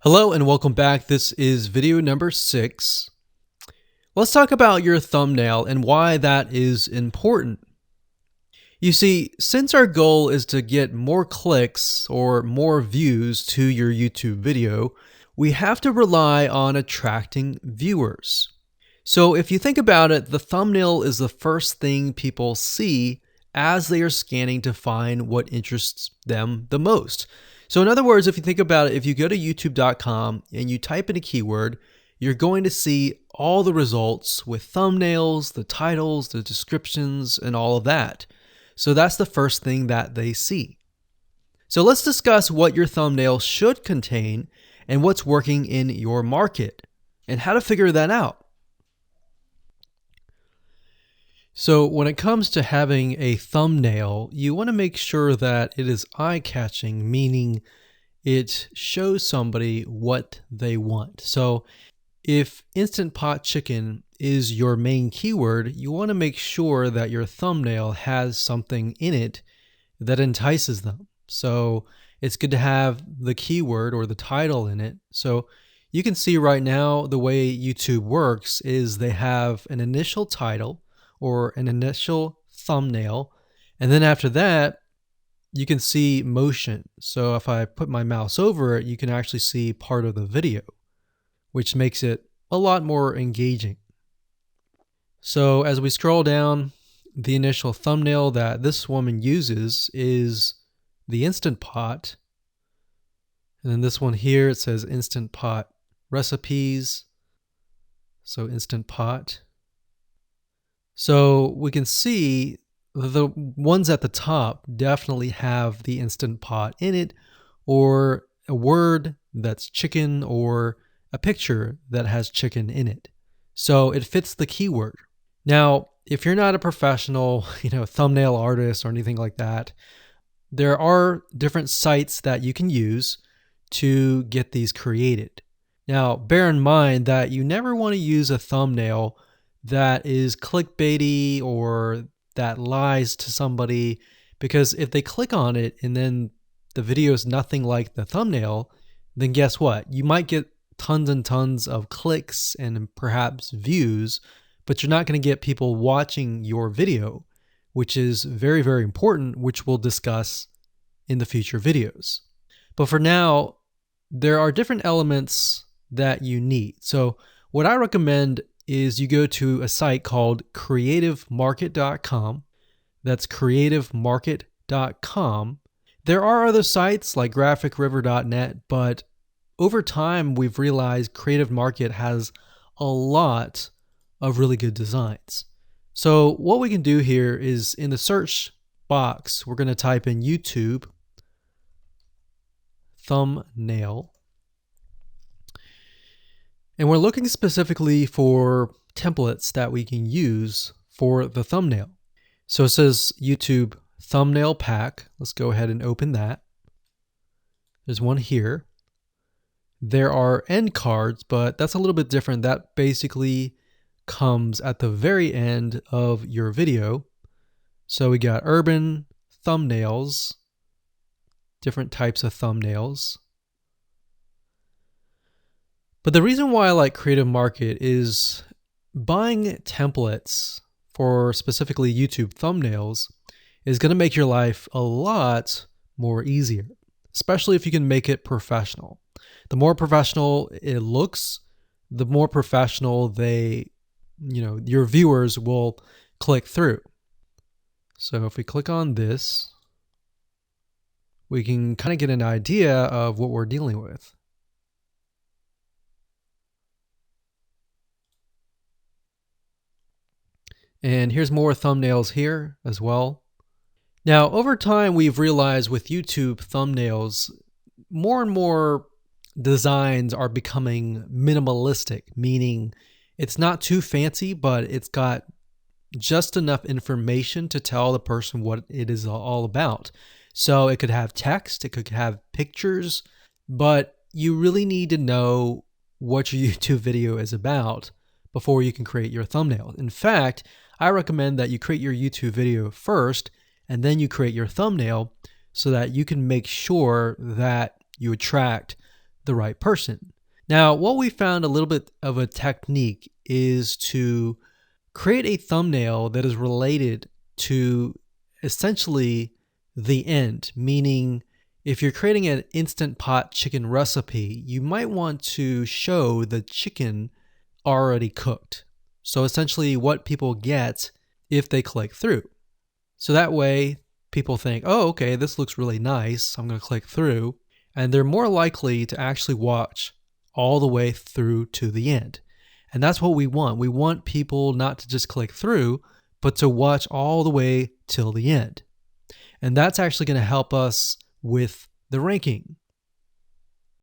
Hello and welcome back. This is video number 6. Let's talk about your thumbnail and why that is important. You see, since our goal is to get more clicks or more views to your YouTube video, we have to rely on attracting viewers. So if you think about it, the thumbnail is the first thing people see as they are scanning to find what interests them the most. So in other words, if you think about it, if you go to youtube.com and you type in a keyword, you're going to see all the results with thumbnails, the titles, the descriptions, and all of that. So that's the first thing that they see. So let's discuss what your thumbnail should contain and what's working in your market and how to figure that out. So when it comes to having a thumbnail, you want to make sure that it is eye-catching, meaning it shows somebody what they want. So if Instant Pot Chicken is your main keyword, you want to make sure that your thumbnail has something in it that entices them. So it's good to have the keyword or the title in it. So you can see right now the way YouTube works is they have an initial title or an initial thumbnail, and then after that you can see motion. So if I put my mouse over it, you can actually see part of the video, which makes it a lot more engaging. So as we scroll down, the initial thumbnail that this woman uses is the Instant Pot, and then this one here, it says Instant Pot recipes, so Instant Pot. So we can see the ones at the top definitely have the Instant Pot in it, or a word that's chicken, or a picture that has chicken in it. So it fits the keyword. Now, if you're not a professional, thumbnail artist or anything like that, there are different sites that you can use to get these created. Now, bear in mind that you never want to use a thumbnail that is clickbaity or that lies to somebody, because if they click on it and then the video is nothing like the thumbnail, then guess what? You might get tons and tons of clicks and perhaps views, but you're not going to get people watching your video, which is very, very important, which we'll discuss in the future videos. But for now, there are different elements that you need. So what I recommend is you go to a site called creativemarket.com. That's creativemarket.com. There are other sites like graphicriver.net, but over time we've realized Creative Market has a lot of really good designs. So what we can do here is in the search box, we're going to type in YouTube thumbnail. And we're looking specifically for templates that we can use for the thumbnail. So it says YouTube thumbnail pack. Let's go ahead and open that. There's one here. There are end cards, but that's a little bit different. That basically comes at the very end of your video. So we got urban thumbnails, different types of thumbnails. But the reason why I like Creative Market is buying templates for specifically YouTube thumbnails is going to make your life a lot more easier, especially if you can make it professional. The more professional it looks, the more professional your viewers will click through. So if we click on this, we can kind of get an idea of what we're dealing with. And here's more thumbnails here as well. Now, over time, we've realized with YouTube thumbnails, more and more designs are becoming minimalistic, meaning it's not too fancy, but it's got just enough information to tell the person what it is all about. So it could have text, it could have pictures, but you really need to know what your YouTube video is about before you can create your thumbnail. In fact, I recommend that you create your YouTube video first and then you create your thumbnail so that you can make sure that you attract the right person. Now, what we found a little bit of a technique is to create a thumbnail that is related to essentially the end, meaning if you're creating an Instant Pot chicken recipe, you might want to show the chicken already cooked. So essentially what people get if they click through. So that way people think, oh, okay, this looks really nice. I'm going to click through. And they're more likely to actually watch all the way through to the end. And that's what we want. We want people not to just click through, but to watch all the way till the end. And that's actually going to help us with the ranking.